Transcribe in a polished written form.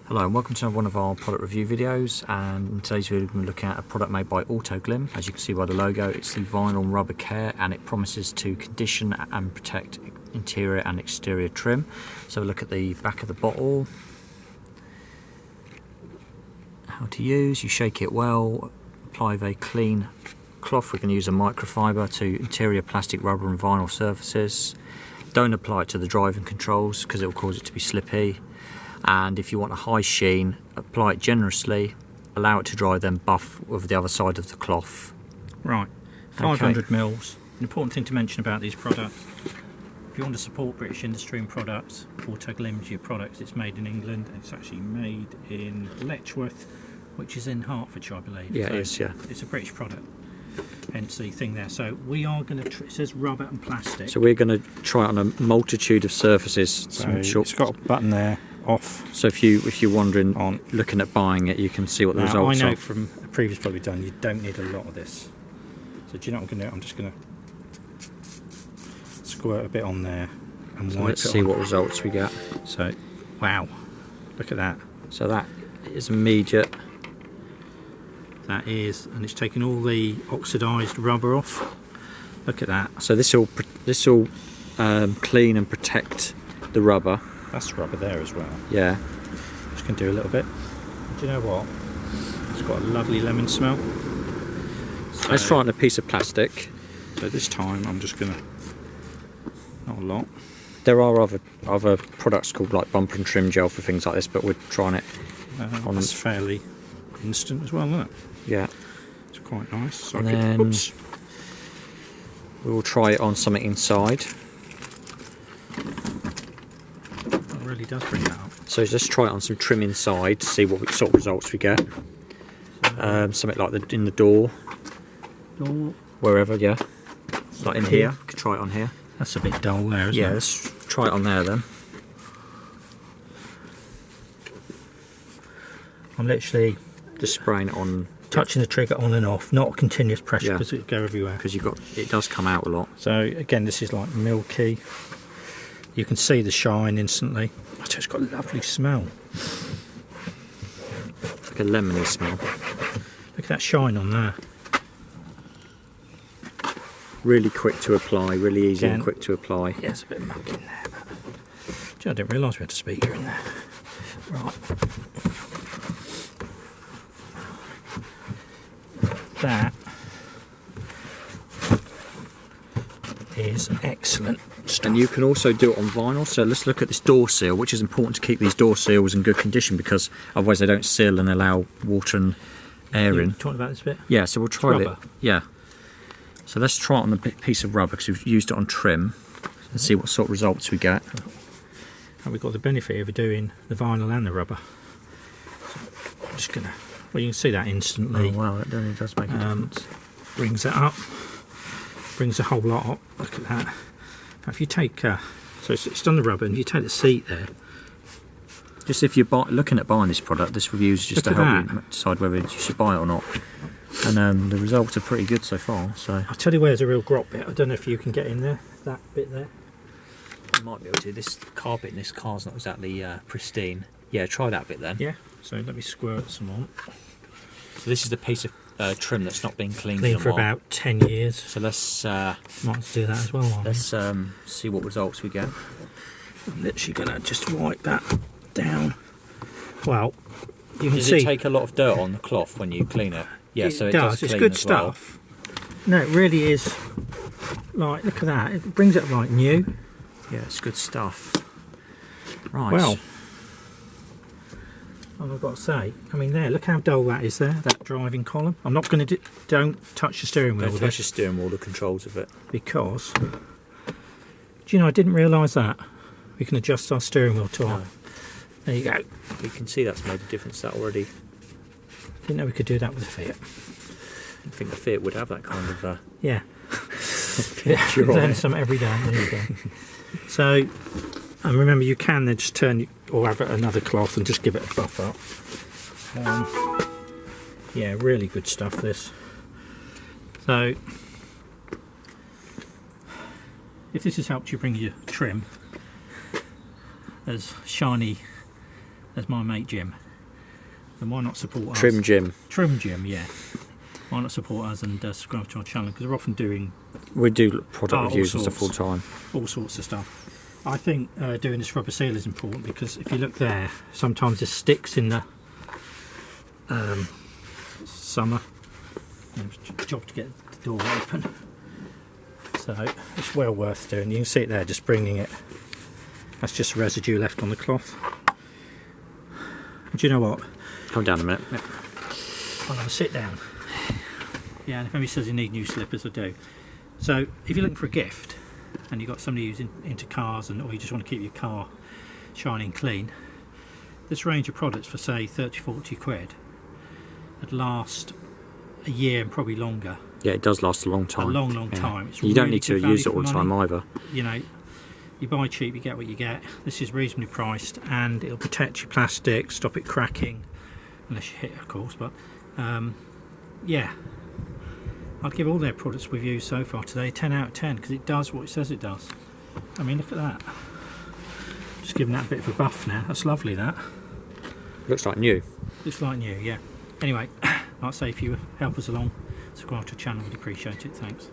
Hello and welcome to one of our product review videos, and in today's video we're going to look at a product made by AUTOGLYM. As you can see by the logo, it's the vinyl rubber care and it promises to condition and protect interior and exterior trim. So we'll look at the back of the bottle. How to use: you shake it well, apply a very clean cloth. We can use a microfiber to interior plastic, rubber and vinyl surfaces. Don't apply it to the driving controls because it will cause it to be slippy. And if you want a high sheen, apply it generously, allow it to dry, then buff with the other side of the cloth. Right, 500 mils. An important thing to mention about these products: if you want to support British industry and products, AUTOGLYM's your products. It's made in England. It's actually made in Letchworth, which is in Hertfordshire, I believe. Yeah, so it is, yeah. It's a British product, hence the thing there. So we are going to, it says rubber and plastic. So we're going to try it on a multitude of surfaces. So it's got a button there, off. So if you're wondering on looking at buying it, you can see what the results are. I know from a previous product we've done, you don't need a lot of this. So do you know what I'm going to do? I'm just going to squirt a bit on there and wipe it. Let's see what results we get. So, wow, look at that. So that is immediate. That is, and it's taken all the oxidised rubber off. Look at that. So this will clean and protect the rubber. That's rubber there as well. Yeah. Just going to do a little bit. Do you know what? It's got a lovely lemon smell. So, let's try it on a piece of plastic. So this time I'm just going to, not a lot. There are other products called like bumper and trim gel for things like this, but we're trying it on. That's fairly instant as well, isn't it? Yeah. It's quite nice. So and then we will try it on something inside. Really does bring that up. So let's try it on some trim inside to see what sort of results we get. Something like in the door, wherever, yeah. Like in here, could try it on here. That's a bit dull there, isn't it? Yeah, let's try it on there then. I'm literally just spraying it on, touching the trigger on and off, not continuous pressure because it'll go everywhere. Because it does come out a lot. So again, this is like milky. You can see the shine instantly. It's got a lovely smell. Like a lemony smell. Look at that shine on there. Really quick to apply, really easy and quick to apply. Yeah, it's a bit muck in there. But I didn't realise we had a speaker in there. Right. That is excellent stuff. And you can also do it on vinyl. So let's look at this door seal, which is important to keep these door seals in good condition because otherwise they don't seal and allow water and air in. Talking about this bit? Yeah, so we'll try it. Yeah. So let's try it on a piece of rubber because we've used it on trim and see what sort of results we get. And we've got the benefit of doing the vinyl and the rubber. So I'm just gonna. Well, you can see that instantly. Oh wow, it really does make a difference. Brings it up. Brings a whole lot up. Look at that. Now if you take, so it's done the rubber, and you take the seat there. Just if you're looking at buying this product, this review is just to help you decide whether you should buy it or not. And the results are pretty good so far. So I'll tell you where there's a real grot bit. I don't know if you can get in there. That bit there. You might be able to. This carpet in this car's not exactly pristine. Yeah, try that bit then. Yeah. So let me squirt some on. So this is the piece of trim that's not been cleaned for about 10 years. So let's might do that as well. Let's see what results we get. I'm literally gonna just wipe that down. Well, you can see. Does it take a lot of dirt on the cloth when you clean it? Yeah, so it does. It's good stuff. No, it really is. Like, look at that. It brings it up like new. Yeah, it's good stuff. Right. Well, I've got to say, I mean, there, look how dull that is there, that driving column. I'm not going to don't touch the steering wheel. Don't touch the steering wheel, the controls of it. Because, do you know, I didn't realise that. We can adjust our steering wheel to our... There you go. You can see that's made a difference, that already. Didn't know we could do that with a Fiat. I think the Fiat would have that kind of... Yeah. Learn some every day. There you go. So, and remember, you can then just turn or have another cloth and just give it a buff up. Yeah, really good stuff, this. So, if this has helped you bring your trim as shiny There's my mate Jim. And why not support us? Trim Jim. Trim Jim, yeah. Why not support us and subscribe to our channel, because we're often doing... We do product reviews and stuff all the time. All sorts of stuff. I think doing this rubber seal is important, because if you look there, sometimes it sticks in the summer. It's a job to get the door open. So it's well worth doing. You can see it there, just bringing it. That's just residue left on the cloth. And do you know what? Come down a minute. I'm going to sit down. Yeah, and if anybody says you need new slippers, I do. So if you're looking for a gift and you've got somebody who's into cars, or you just want to keep your car shining clean, this range of products for say 30-40 quid would last a year and probably longer. Yeah, it does last a long time. A long time. It's you don't need to use it all the time either. You know, you buy cheap, you get what you get. This is reasonably priced, and it'll protect your plastic, stop it cracking, unless you hit it, of course. But yeah, I'd give all their products we've used so far today 10 out of 10, because it does what it says it does. I mean, look at that. Just giving that a bit of a buff now. That's lovely, that. Looks like new. Looks like new, yeah. Anyway, like I say, if you help us along, subscribe to the channel, we'd appreciate it. Thanks.